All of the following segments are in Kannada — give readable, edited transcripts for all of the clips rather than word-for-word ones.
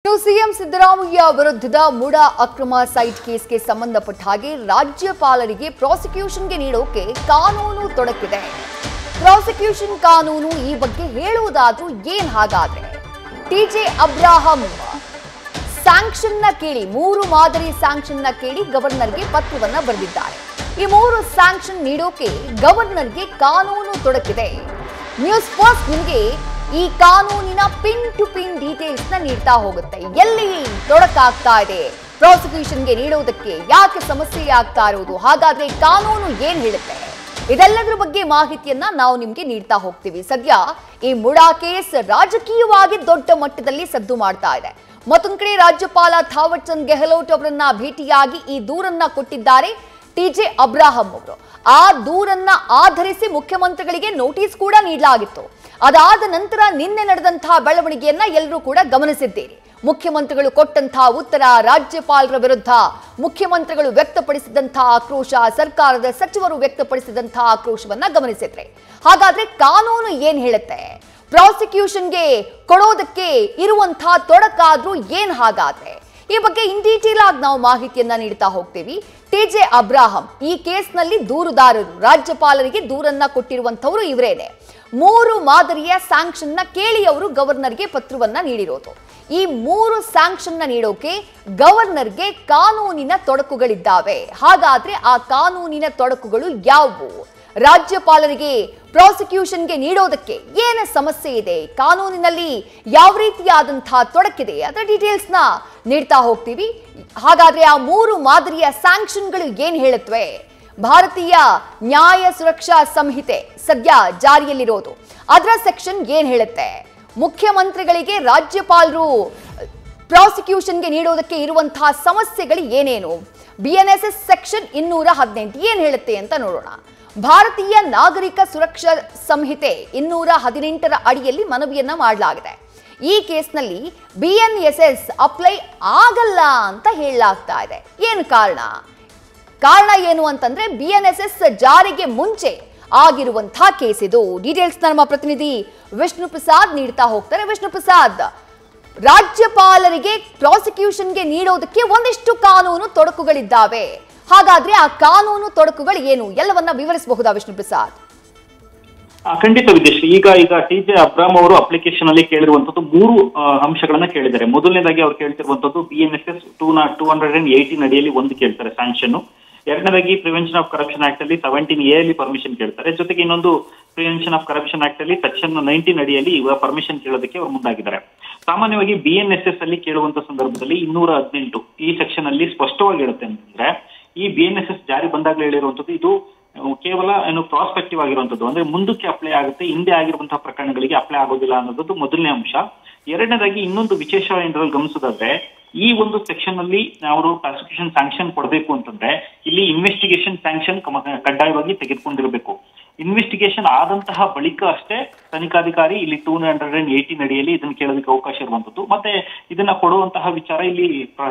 ಸಿಎಂ ಸಿದ್ದರಾಮಯ್ಯ ವಿರುದ್ಧದ ಮುಡಾ ಅಕ್ರಮ ಸೈಟ್ ಕೇಸ್ಗೆ ಸಂಬಂಧಪಟ್ಟ ಹಾಗೆ ರಾಜ್ಯಪಾಲರಿಗೆ ಪ್ರಾಸಿಕ್ಯೂಷನ್ಗೆ ನೀಡೋಕೆ ಕಾನೂನು ತೊಡಕಿದೆ. ಪ್ರಾಸಿಕ್ಯೂಷನ್ ಕಾನೂನು ಈ ಬಗ್ಗೆ ಹೇಳುವುದಾದ್ರೂ ಏನ್ ಹಾಗಾದ್ರೆ? ಟಿಜೆ ಅಬ್ರಾಹಂ ಸ್ಯಾಂಕ್ಷನ್ನ ಕೇಳಿ 3 ಮಾದರಿ ಸ್ಯಾಂಕ್ಷನ್ನ ಕೇಳಿ ಗವರ್ನರ್ಗೆ ಪತ್ರವನ್ನ ಬರೆದಿದ್ದಾರೆ. ಈ 3 ಸ್ಯಾಂಕ್ಷನ್ ನೀಡೋಕೆ ಗವರ್ನರ್ಗೆ ಕಾನೂನು ತೊಡಕಿದೆ. ನ್ಯೂಸ್ ಫಸ್ಟ್ ನಿಮಗೆ ಈ ಕಾನೂನಿನ ಪಿನ್ ಟು ಪಿನ್ ಡೀಟೇಲ್ಸ್ ನ ನೀಡ್ತಾ ಹೋಗುತ್ತೆ. ಎಲ್ಲಿ ತೊಡಕಾಗ್ತಾ ಇದೆ ಪ್ರಾಸಿಕ್ಯೂಷನ್ಗೆ ನೀಡೋದಕ್ಕೆ, ಯಾಕೆ ಸಮಸ್ಯೆ ಆಗ್ತಾ ಇರೋದು, ಹಾಗಾದ್ರೆ ಕಾನೂನು ಏನ್ ಹೇಳುತ್ತೆ, ಇದೆಲ್ಲದರ ಬಗ್ಗೆ ಮಾಹಿತಿಯನ್ನ ನಾವು ನಿಮ್ಗೆ ನೀಡ್ತಾ ಹೋಗ್ತೀವಿ. ಸದ್ಯ ಈ ಮುಡಾ ಕೇಸ್ ರಾಜಕೀಯವಾಗಿ ದೊಡ್ಡ ಮಟ್ಟದಲ್ಲಿ ಸದ್ದು ಮಾಡ್ತಾ ಇದೆ. ಮತ್ತೊಂದು ಕಡೆ ರಾಜ್ಯಪಾಲ ಥಾವರ್ ಚಂದ್ ಗೆಹ್ಲೋಟ್ ಅವರನ್ನ ಭೇಟಿಯಾಗಿ ಈ ದೂರನ್ನ ಕೊಟ್ಟಿದ್ದಾರೆ ಟಿಜೆ ಅಬ್ರಾಹಂ ಅವರು. ಆ ದೂರನ್ನ ಆಧರಿಸಿ ಮುಖ್ಯಮಂತ್ರಿಗಳಿಗೆ ನೋಟಿಸ್ ಕೂಡ ನೀಡಲಾಗಿತ್ತು. ಅದಾದ ನಂತರ ನಿನ್ನೆ ನಡೆದಂತಹ ಬೆಳವಣಿಗೆಯನ್ನ ಎಲ್ಲರೂ ಕೂಡ ಗಮನಿಸಿದ್ದೀರಿ. ಮುಖ್ಯಮಂತ್ರಿಗಳು ಕೊಟ್ಟಂತಹ ಉತ್ತರ, ರಾಜ್ಯಪಾಲರ ವಿರುದ್ಧ ಮುಖ್ಯಮಂತ್ರಿಗಳು ವ್ಯಕ್ತಪಡಿಸಿದಂತಹ ಆಕ್ರೋಶ, ಸರ್ಕಾರದ ಸಚಿವರು ವ್ಯಕ್ತಪಡಿಸಿದಂತಹ ಆಕ್ರೋಶವನ್ನ ಗಮನಿಸಿದ್ರೆ. ಹಾಗಾದ್ರೆ ಕಾನೂನು ಏನ್ ಹೇಳುತ್ತೆ? ಪ್ರಾಸಿಕ್ಯೂಷನ್ಗೆ ಕೊಡೋದಕ್ಕೆ ಇರುವಂತಹ ತೊಡಕಾದ್ರೂ ಏನ್ ಹಾಗಾದ್ರೆ? ಈ ಬಗ್ಗೆ ಇನ್ ಡೀಟೇಲ್ ಆಗಿ ನಾವು ಮಾಹಿತಿಯನ್ನ ನೀಡ್ತಾ ಹೋಗ್ತೀವಿ. ಟಿಜೆ ಅಬ್ರಾಹಂ ಈ ಕೇಸ್ನಲ್ಲಿ ದೂರುದಾರರು, ರಾಜ್ಯಪಾಲರಿಗೆ ದೂರನ್ನ ಕೊಟ್ಟಿರುವಂತವರು ಇವರೇನೆ. 3 ಮಾದರಿಯ ಸ್ಯಾಂಕ್ಷನ್ ನ ಕೇಳಿ ಅವರು ಗವರ್ನರ್ಗೆ ಪತ್ರವನ್ನ ನೀಡಿರೋದು. ಈ 3 ಸ್ಯಾಂಕ್ಷನ್ ನ ನೀಡೋಕೆ ಗವರ್ನರ್ಗೆ ಕಾನೂನಿನ ತೊಡಕುಗಳಿದ್ದಾವೆ. ಹಾಗಾದ್ರೆ ಆ ಕಾನೂನಿನ ತೊಡಕುಗಳು ಯಾವುವು? ರಾಜ್ಯಪಾಲರಿಗೆ ಪ್ರಾಸಿಕ್ಯೂಷನ್ಗೆ ನೀಡೋದಕ್ಕೆ ಏನು ಸಮಸ್ಯೆ ಇದೆ, ಕಾನೂನಿನಲ್ಲಿ ಯಾವ ರೀತಿಯಾದಂತಹ ತೊಡಕಿದೆ, ಅದರ ಡೀಟೇಲ್ಸ್ ನ ನೀಡ್ತಾ ಹೋಗ್ತೀವಿ. ಹಾಗಾದ್ರೆ ಆ 3 ಮಾದರಿಯ ಸ್ಯಾಂಕ್ಷನ್ಗಳು ಏನ್ ಹೇಳುತ್ತವೆ? ಭಾರತೀಯ ನ್ಯಾಯ ಸುರಕ್ಷಾ ಸಂಹಿತೆ ಸದ್ಯ ಜಾರಿಯಲ್ಲಿರೋದು, ಅದರ ಸೆಕ್ಷನ್ ಏನ್ ಹೇಳುತ್ತೆ? ಮುಖ್ಯಮಂತ್ರಿಗಳಿಗೆ ರಾಜ್ಯಪಾಲರು ಪ್ರಾಸಿಕ್ಯೂಷನ್ಗೆ ನೀಡೋದಕ್ಕೆ ಇರುವಂತಹ ಸಮಸ್ಯೆಗಳು ಏನೇನು? ಬಿಎನ್ಎಸ್ಎಸ್ ಸೆಕ್ಷನ್ 218 ಏನ್ ಹೇಳುತ್ತೆ ಅಂತ ನೋಡೋಣ. ಭಾರತೀಯ ನಾಗರಿಕ ಸುರಕ್ಷಾ ಸಂಹಿತೆ 218ರ ಅಡಿಯಲ್ಲಿ ಮನವಿಯನ್ನ ಮಾಡಲಾಗಿದೆ. ಈ ಕೇಸ್ನಲ್ಲಿ ಬಿಎನ್ಎಸ್ಎಸ್ ಅಪ್ಲೈ ಆಗಲ್ಲ ಅಂತ ಹೇಳಲಾಗ್ತಾ ಇದೆ. ಏನು ಕಾರಣ ಏನು ಅಂತಂದ್ರೆ ಬಿಎನ್ಎಸ್ಎಸ್ ಜಾರಿಗೆ ಮುಂಚೆ ಆಗಿರುವಂತಹ ಕೇಸ್ ಇದು. ಡೀಟೇಲ್ಸ್ ನಮ್ಮ ಪ್ರತಿನಿಧಿ ವಿಷ್ಣು ಪ್ರಸಾದ್ ನೀಡ್ತಾ ಹೋಗ್ತಾರೆ. ವಿಷ್ಣು ಪ್ರಸಾದ್, ರಾಜ್ಯಪಾಲರಿಗೆ ಪ್ರಾಸಿಕ್ಯೂಷನ್ಗೆ ನೀಡೋದಕ್ಕೆ ಒಂದಿಷ್ಟು ಕಾನೂನು ತೊಡಕುಗಳಿದ್ದಾವೆ. ಹಾಗಾದ್ರೆ ಆ ಕಾನೂನು ತೊಡಕುಗಳು ಏನು, ಎಲ್ಲವನ್ನ ವಿವರಿಸಬಹುದಾ ವಿಷ್ಣು ಪ್ರಸಾದ್? ಖಂಡಿತ ವಿದೇಶ್. ಈಗ ಟಿಜೆ ಅಬ್ರಾಹಂ ಅವರು ಅಪ್ಲಿಕೇಶನ್ ಅಲ್ಲಿ ಕೇಳಿರುವಂತದ್ದು 3 ಅಂಶಗಳನ್ನ ಕೇಳಿದ್ದಾರೆ. ಮೊದಲನೇದಾಗಿ ಅವ್ರು ಕೇಳ್ತಿರುವಂತದ್ದು ಬಿಎನ್ಎಸ್ಎಸ್ 218 ಅಡಿಯಲ್ಲಿ ಒಂದು ಕೇಳ್ತಾರೆ ಸ್ಯಾಂಕ್ಷನ್. ಎರಡನೇದಾಗಿ ಪ್ರಿವೆನ್ಷನ್ ಆಫ್ ಕರಪ್ಷನ್ ಆಕ್ಟ್ ಅಲ್ಲಿ 17A ಅಲ್ಲಿ ಪರ್ಮಿಷನ್ ಕೇಳ್ತಾರೆ. ಜೊತೆಗೆ ಇನ್ನೊಂದು ಪ್ರಿವೆನ್ಷನ್ ಆಫ್ ಕರಪ್ಷನ್ ಆಕ್ಟ್ ಅಲ್ಲಿ ಸೆಕ್ಷನ್ 19 ಅಡಿಯಲ್ಲಿ ಇವಾಗ ಪರ್ಮಿಷನ್ ಕೇಳೋದಕ್ಕೆ ಅವರು ಮುಂದಾಗಿದ್ದಾರೆ. ಸಾಮಾನ್ಯವಾಗಿ ಬಿಎನ್ಎಸ್ಎಸ್ ಅಲ್ಲಿ ಕೇಳುವಂತ ಸಂದರ್ಭದಲ್ಲಿ 218 ಈ ಸೆಕ್ಷನ್ ಅಲ್ಲಿ ಸ್ಪಷ್ಟವಾಗಿ ಹೇಳುತ್ತೆ ಅಂತಂದ್ರೆ, ಈ ಬಿಎನ್ಎಸ್ಎಸ್ ಜಾರಿ ಬಂದಾಗಲೇ ಹೇಳಿರುವಂತದ್ದು ಇದು ಕೇವಲ ಪ್ರಾಸ್ಪೆಕ್ಟಿವ್ ಆಗಿರುವಂತದ್ದು, ಅಂದ್ರೆ ಮುಂದಕ್ಕೆ ಅಪ್ಲೈ ಆಗುತ್ತೆ, ಹಿಂದೆ ಆಗಿರುವಂತಹ ಪ್ರಕರಣಗಳಿಗೆ ಅಪ್ಲೈ ಆಗೋದಿಲ್ಲ ಅನ್ನೋದು ಮೊದಲನೇ ಅಂಶ. ಎರಡನೇದಾಗಿ ಇನ್ನೊಂದು ವಿಶೇಷ ಏನಾದ್ರು ಗಮನಿಸೋದಾದ್ರೆ, ಈ ಒಂದು ಸೆಕ್ಷನ್ ಅಲ್ಲಿ ಅವರು ಪ್ರಾಸಿಕ್ಯೂಷನ್ ಸ್ಯಾಂಕ್ಷನ್ ಕೊಡಬೇಕು ಅಂತಂದ್ರೆ ಇಲ್ಲಿ ಇನ್ವೆಸ್ಟಿಗೇಷನ್ ಸ್ಯಾಂಕ್ಷನ್ ಕಡ್ಡಾಯವಾಗಿ ತೆಗೆದುಕೊಂಡಿರಬೇಕು. ಇನ್ವೆಸ್ಟಿಗೇಷನ್ ಆದಂತಹ ಬಳಿಕ ಅಷ್ಟೇ ತನಿಖಾಧಿಕಾರಿ ಇಲ್ಲಿ 218 ಅಡಿಯಲ್ಲಿ ಇದನ್ನ ಕೇಳೋದಕ್ಕೆ ಅವಕಾಶ ಇರುವಂತದ್ದು. ಮತ್ತೆ ಇದನ್ನ ಕೊಡುವಂತಹ ವಿಚಾರ ಇಲ್ಲಿ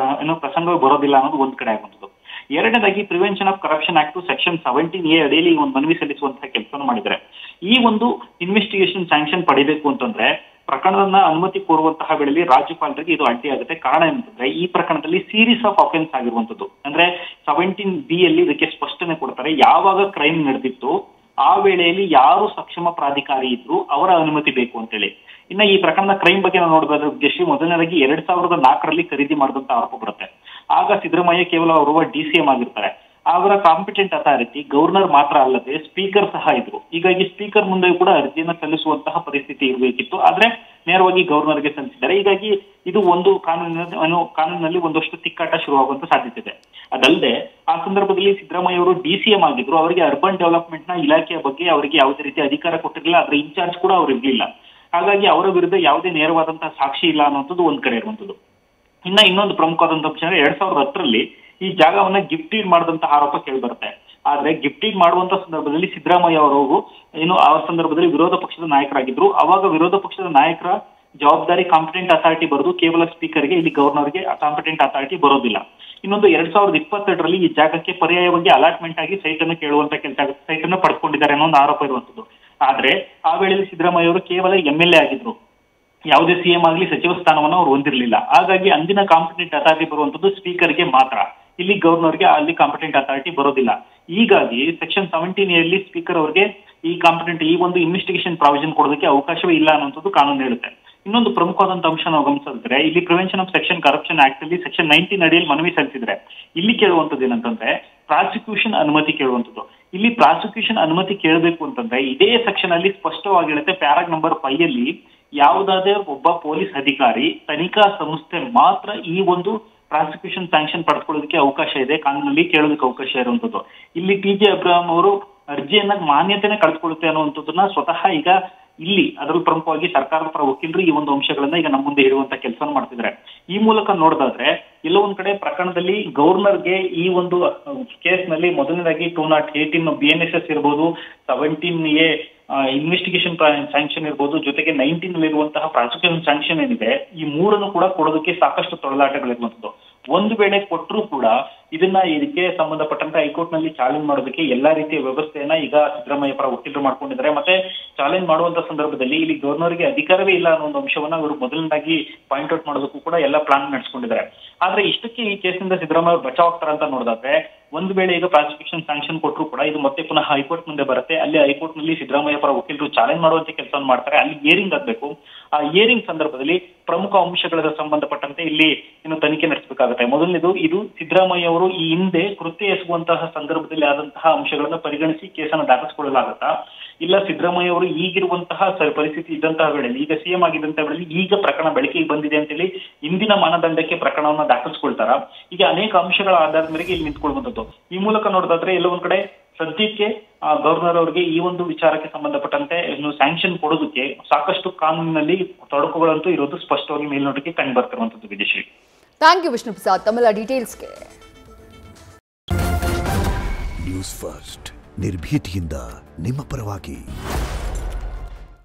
ಪ್ರಸಂಗವೇ ಬರೋದಿಲ್ಲ ಅನ್ನೋದು ಒಂದ್ ಕಡೆ ಆಗುವಂಥದ್ದು. ಎರಡನೇದಾಗಿ prevention of corruption act section 17A ಅಡಿಯಲ್ಲಿ ಒಂದು ಮನವಿ ಸಲ್ಲಿಸುವಂತಹ ಕೆಲಸವನ್ನು ಮಾಡಿದ್ದಾರೆ. ಈ ಒಂದು ಇನ್ವೆಸ್ಟಿಗೇಷನ್ ಸ್ಯಾಂಕ್ಷನ್ ಪಡಿಬೇಕು ಅಂತಂದ್ರೆ ಪ್ರಕರಣವನ್ನ ಅನುಮತಿ ಕೋರುವಂತಹ ವೇಳೆಯಲ್ಲಿ ರಾಜ್ಯಪಾಲರಿಗೆ ಇದು ಅಡ್ಡಿ ಆಗುತ್ತೆ. ಕಾರಣ ಏನಂತಂದ್ರೆ ಈ ಪ್ರಕರಣದಲ್ಲಿ ಸೀರೀಸ್ ಆಫ್ ಅಫೆನ್ಸ್ ಆಗಿರುವಂತದ್ದು, ಅಂದ್ರೆ 17B ಅಲ್ಲಿ ಇದಕ್ಕೆ ಸ್ಪಷ್ಟನೆ ಕೊಡ್ತಾರೆ. ಯಾವಾಗ ಕ್ರೈಮ್ ನಡೆದಿತ್ತು ಆ ವೇಳೆಯಲ್ಲಿ ಯಾರು ಸಕ್ಷಮ ಪ್ರಾಧಿಕಾರಿ ಇದ್ರು ಅವರ ಅನುಮತಿ ಬೇಕು ಅಂತೇಳಿ. ಇನ್ನ ಈ ಪ್ರಕರಣದ ಕ್ರೈಮ್ ಬಗ್ಗೆ ನಾವು ನೋಡಬಹುದು ಉದ್ದೇಶ, ಮೊದಲನೇದಾಗಿ 2004ರಲ್ಲಿ ಖರೀದಿ ಮಾಡಿದಂತ ಆರೋಪ ಬರುತ್ತೆ. ಆಗ ಸಿದ್ದರಾಮಯ್ಯ ಕೇವಲ ಅವರು DCM ಆಗಿರ್ತಾರೆ. ಅವರ ಕಾಂಪಿಟೆಂಟ್ ಅಥಾರಿಟಿ ಗವರ್ನರ್ ಮಾತ್ರ ಅಲ್ಲದೆ ಸ್ಪೀಕರ್ ಸಹ ಇದ್ರು. ಹೀಗಾಗಿ ಸ್ಪೀಕರ್ ಮುಂದೆ ಕೂಡ ಅರ್ಜಿಯನ್ನು ಸಲ್ಲಿಸುವಂತಹ ಪರಿಸ್ಥಿತಿ ಇರಬೇಕಿತ್ತು, ಆದ್ರೆ ನೇರವಾಗಿ ಗವರ್ನರ್ಗೆ ಸಲ್ಲಿಸಿದ್ದಾರೆ. ಹೀಗಾಗಿ ಇದು ಒಂದು ಕಾನೂನಿನಲ್ಲಿ ಒಂದಷ್ಟು ತಿಕ್ಕಾಟ ಶುರುವಾಗುವಂತ ಸಾಧ್ಯತೆ ಇದೆ. ಅದಲ್ಲದೆ ಆ ಸಂದರ್ಭದಲ್ಲಿ ಸಿದ್ದರಾಮಯ್ಯ ಅವರು DCM ಆಗಿದ್ರು. ಅವರಿಗೆ ಅರ್ಬನ್ ಡೆವಲಪ್ಮೆಂಟ್ ನ ಇಲಾಖೆಯ ಬಗ್ಗೆ ಅವರಿಗೆ ಯಾವುದೇ ರೀತಿ ಅಧಿಕಾರ ಕೊಟ್ಟಿರಲಿಲ್ಲ, ಅದರ ಇನ್ಚಾರ್ಜ್ ಕೂಡ ಅವ್ರು ಇರ್ಲಿಲ್ಲ. ಹಾಗಾಗಿ ಅವರ ವಿರುದ್ಧ ಯಾವುದೇ ನೇರವಾದಂತಹ ಸಾಕ್ಷಿ ಇಲ್ಲ ಅನ್ನುವಂಥದ್ದು ಒಂದ್ ಕಡೆ ಇರುವಂತದ್ದು. ಇನ್ನೊಂದು ಪ್ರಮುಖವಾದಂತಹ ಅಂಶ ಅಂದ್ರೆ 2010ರಲ್ಲಿ ಈ ಜಾಗವನ್ನ ಗಿಫ್ಟೀಡ್ ಮಾಡಿದಂತಹ ಆರೋಪ ಕೇಳಿ ಬರುತ್ತೆ. ಆದ್ರೆ ಗಿಫ್ಟೀಡ್ ಮಾಡುವಂತ ಸಂದರ್ಭದಲ್ಲಿ ಸಿದ್ದರಾಮಯ್ಯ ಅವರು ಆ ಸಂದರ್ಭದಲ್ಲಿ ವಿರೋಧ ಪಕ್ಷದ ನಾಯಕರಾಗಿದ್ರು. ಅವಾಗ ವಿರೋಧ ಪಕ್ಷದ ನಾಯಕರ ಜವಾಬ್ದಾರಿ ಕಾಂಪಿಟೆಂಟ್ ಅಥಾರಿಟಿ ಬರೋದು ಕೇವಲ ಸ್ಪೀಕರ್ಗೆ, ಇಲ್ಲಿ ಗವರ್ನರ್ಗೆ ಕಾಂಪಿಟೆಂಟ್ ಅಥಾರಿಟಿ ಬರೋದಿಲ್ಲ. ಇನ್ನೊಂದು 2022ರಲ್ಲಿ ಈ ಜಾಗಕ್ಕೆ ಪರ್ಯಾಯವಾಗಿ ಅಲಾಟ್ಮೆಂಟ್ ಆಗಿ ಸೈಟ್ ಅನ್ನು ಕೇಳುವಂತ ಕೆಲಸ ಆಗುತ್ತೆ, ಸೈಟ್ ಅನ್ನು ಪಡ್ಕೊಂಡಿದ್ದಾರೆ ಅನ್ನೋ ಒಂದು ಆರೋಪ ಇರುವಂತದ್ದು. ಆದ್ರೆ ಆ ವೇಳೆಯಲ್ಲಿ ಸಿದ್ದರಾಮಯ್ಯ ಅವರು ಕೇವಲ MLA ಆಗಿದ್ರು. ಯಾವುದೇ ಸಿಎಂ ಆಗಲಿ ಸಚಿವ ಸ್ಥಾನವನ್ನು ಅವ್ರು ಹೊಂದಿರಲಿಲ್ಲ. ಹಾಗಾಗಿ ಅಂದಿನ ಕಾಂಪಿಟೆಂಟ್ ಅಥಾರಿಟಿ ಬರುವಂತದ್ದು ಸ್ಪೀಕರ್ಗೆ ಮಾತ್ರ. ಇಲ್ಲಿ ಗವರ್ನರ್ಗೆ ಅಲ್ಲಿ ಕಾಂಪಿಟೆಂಟ್ ಅಥಾರಿಟಿ ಬರೋದಿಲ್ಲ. ಹೀಗಾಗಿ ಸೆಕ್ಷನ್ 17A ಸ್ಪೀಕರ್ ಅವರಿಗೆ ಈ ಒಂದು ಇನ್ವೆಸ್ಟಿಗೇಷನ್ ಪ್ರಾವಿಷನ್ ಕೊಡೋದಕ್ಕೆ ಅವಕಾಶವೇ ಇಲ್ಲ ಅನ್ನುವಂಥದ್ದು ಕಾನೂನು ಹೇಳುತ್ತೆ. ಇನ್ನೊಂದು ಪ್ರಮುಖವಾದಂತ ಅಂಶ ನಾವು ಗಮನಿಸಿದ್ರೆ, ಇಲ್ಲಿ prevention of section corruption act ಅಲ್ಲಿ ಸೆಕ್ಷನ್ 19 ಅಡಿಯಲ್ಲಿ ಮನವಿ ಸಲ್ಲಿಸಿದ್ರೆ ಇಲ್ಲಿ ಕೇಳುವಂತದ್ದು ಏನಂತಂದ್ರೆ ಪ್ರಾಸಿಕ್ಯೂಷನ್ ಅನುಮತಿ ಕೇಳುವಂಥದ್ದು. ಇಲ್ಲಿ ಪ್ರಾಸಿಕ್ಯೂಷನ್ ಅನುಮತಿ ಕೇಳಬೇಕು ಅಂತಂದ್ರೆ ಇದೇ ಸೆಕ್ಷನ್ ಅಲ್ಲಿ ಸ್ಪಷ್ಟವಾಗಿ ಹೇಳುತ್ತೆ, ಪ್ಯಾರಾಗ್ ನಂಬರ್ 5 ಅಲ್ಲಿ ಯಾವುದಾದ್ರೂ ಒಬ್ಬ ಪೊಲೀಸ್ ಅಧಿಕಾರಿ ತನಿಖಾ ಸಂಸ್ಥೆ ಮಾತ್ರ ಈ ಒಂದು ಪ್ರಾಸಿಕ್ಯೂಷನ್ ಸ್ಯಾಂಕ್ಷನ್ ಪಡೆದುಕೊಳ್ಳೋದಕ್ಕೆ ಅವಕಾಶ ಇದೆ, ಕಾನೂನಲ್ಲಿ ಕೇಳೋದಕ್ಕೆ ಅವಕಾಶ ಇರುವಂತದ್ದು. ಇಲ್ಲಿ TJ ಅಬ್ರಹಾಂ ಅವರು ಅರ್ಜಿಯನ್ನ ಮಾನ್ಯತೆನೆ ಕಳೆದುಕೊಳ್ಳುತ್ತೆ ಅನ್ನುವಂಥದ್ದನ್ನ ಸ್ವತಃ ಈಗ ಇಲ್ಲಿ ಅದರಲ್ಲಿ ಪ್ರಮುಖವಾಗಿ ಸರ್ಕಾರದ ಪರ ವಕೀಲರು ಈ ಒಂದು ಅಂಶಗಳನ್ನ ಈಗ ನಮ್ಮ ಮುಂದೆ ಇಡುವಂತ ಕೆಲಸವನ್ನು ಮಾಡ್ತಿದ್ದಾರೆ. ಈ ಮೂಲಕ ನೋಡೋದಾದ್ರೆ ಎಲ್ಲೋ ಒಂದ್ ಕಡೆ ಪ್ರಕರಣದಲ್ಲಿ ಗವರ್ನರ್ಗೆ ಈ ಒಂದು ಕೇಸ್ ನಲ್ಲಿ ಮೊದಲನೇದಾಗಿ 218 BNSS ಇರ್ಬೋದು, 17A ಇನ್ವೆಸ್ಟಿಗೇಷನ್ ಸ್ಯಾಂಕ್ಷನ್ ಇರ್ಬೋದು, ಜೊತೆಗೆ 19 ಅಲ್ಲಿ ಇರುವಂತಹ ಪ್ರಾಸಿಕ್ಯೂಷನ್ ಸ್ಯಾಂಕ್ಷನ್ ಏನಿದೆ, ಈ ಮೂರನ್ನು ಕೂಡ ಕೊಡೋದಕ್ಕೆ ಸಾಕಷ್ಟು ತೊಳಲಾಟಗಳಿರುವಂತದ್ದು. ಒಂದು ವೇಳೆ ಕೊಟ್ಟರು ಕೂಡ ಇದಕ್ಕೆ ಸಂಬಂಧಪಟ್ಟಂತೆ ಹೈಕೋರ್ಟ್ ನಲ್ಲಿ ಚಾಲೆಂಜ್ ಮಾಡೋದಕ್ಕೆ ಎಲ್ಲಾ ರೀತಿಯ ವ್ಯವಸ್ಥೆಯನ್ನ ಈಗ ಸಿದ್ದರಾಮಯ್ಯ ಪರ ವಕೀಲರು ಮಾಡ್ಕೊಂಡಿದ್ದಾರೆ. ಮತ್ತೆ ಚಾಲೆಂಜ್ ಮಾಡುವಂತ ಸಂದರ್ಭದಲ್ಲಿ ಇಲ್ಲಿ ಗವರ್ನರ್ಗೆ ಅಧಿಕಾರವೇ ಇಲ್ಲ ಅನ್ನೋ ಒಂದು ಅಂಶವನ್ನ ಅವರು ಮೊದಲನೇದಾಗಿ ಪಾಯಿಂಟ್ ಔಟ್ ಮಾಡೋದಕ್ಕೂ ಕೂಡ ಎಲ್ಲ ಪ್ಲಾನ್ ನಡೆಸ್ಕೊಂಡಿದ್ದಾರೆ. ಆದ್ರೆ ಇಷ್ಟಕ್ಕೆ ಈ ಕೇಸಿನಿಂದ ಸಿದ್ದರಾಮಯ್ಯ ಅವರು ಬಚಾವ್ ಆಗ್ತಾರ ಅಂತ ನೋಡಿದ್ರೆ, ಒಂದು ವೇಳೆ ಈಗ ಪ್ರಾಸಿಕ್ಯೂಷನ್ ಸ್ಯಾಂಕ್ಷನ್ ಕೊಟ್ಟರು ಕೂಡ ಇದು ಮತ್ತೆ ಪುನಃ ಹೈಕೋರ್ಟ್ ಮುಂದೆ ಬರುತ್ತೆ. ಅಲ್ಲಿ ಹೈಕೋರ್ಟ್ ನಲ್ಲಿ ಸಿದ್ದರಾಮಯ್ಯ ಪರ ವಕೀಲರು ಚಾಲೆಂಜ್ ಮಾಡುವಂತ ಕೆಲಸವನ್ನು ಮಾಡ್ತಾರೆ. ಅಲ್ಲಿ ಹಿಯರಿಂಗ್ ಆಗ್ಬೇಕು. ಆ ಹಿಯರಿಂಗ್ ಸಂದರ್ಭದಲ್ಲಿ ಪ್ರಮುಖ ಅಂಶಗಳ ಸಂಬಂಧಪಟ್ಟಂತೆ ಇಲ್ಲಿ ಇನ್ನು ತನಿಖೆ ನಡೆಸಬೇಕಾಗುತ್ತೆ. ಮೊದಲನೇದು, ಇದು ಸಿದ್ದರಾಮಯ್ಯ ಅವರು ಈ ಹಿಂದೆ ಕೃತ್ಯ ಎಸಗುವಂತಹ ಸಂದರ್ಭದಲ್ಲಿ ಆದಂತಹ ಅಂಶಗಳನ್ನ ಪರಿಗಣಿಸಿ ಕೇಸನ್ನು ದಾಖಲಿಸಿಕೊಳ್ಳಲಾಗುತ್ತಾ, ಇಲ್ಲ ಸಿದ್ದರಾಮಯ್ಯ ಅವರು ಈಗಿರುವಂತಹ ಪರಿಸ್ಥಿತಿ ಇದ್ದಂತಹ ವೇಳೆಯಲ್ಲಿ, ಈಗ ಸಿಎಂ ಆಗಿದ್ದಂತಹ ವೇಳೆಯಲ್ಲಿ ಈಗ ಪ್ರಕರಣ ಬೆಳಕಿಗೆ ಬಂದಿದೆ ಅಂತೇಳಿ ಇಂದಿನ ಮಾನದಂಡಕ್ಕೆ ಪ್ರಕರಣವನ್ನ ದಾಖಲಿಸಿಕೊಳ್ತಾರ. ಈಗ ಅನೇಕ ಅಂಶಗಳ ಆಧಾರದ ಮೇರೆಗೆ ಇಲ್ಲಿ ನಿಂತ್ಕೊಳ್ಳುವಂಥದ್ದು. ಈ ಮೂಲಕ ನೋಡೋದಾದ್ರೆ ಎಲ್ಲೋ ಒಂದ್ ಕಡೆ ಸದ್ಯಕ್ಕೆ ಗವರ್ನರ್ ಅವರಿಗೆ ಈ ಒಂದು ವಿಚಾರಕ್ಕೆ ಸಂಬಂಧಪಟ್ಟಂತೆ ಸ್ಯಾಂಕ್ಷನ್ ಕೊಡೋದಕ್ಕೆ ಸಾಕಷ್ಟು ಕಾನೂನಿನಲ್ಲಿ ತೊಡಕುಗಳಂತೂ ಇರೋದು ಸ್ಪಷ್ಟವಾಗಿ ಮೇಲ್ನೋಟಕ್ಕೆ ಕಂಡು ಬರ್ತಿರುವಂತದ್ದು. ವಿಜಯಶ್ರೀ, ಥ್ಯಾಂಕ್ ಯು ವಿಷ್ಣು ಪ್ರಸಾದ್ ತಮ್ಮೆಲ್ಲ ಡೀಟೇಲ್ಸ್ಗೆ. ನ್ಯೂಸ್ ಫಸ್ಟ್ ನಿರ್ಭೀತಿಯಿಂದ ನಿಮ್ಮ ಪರವಾಗಿ.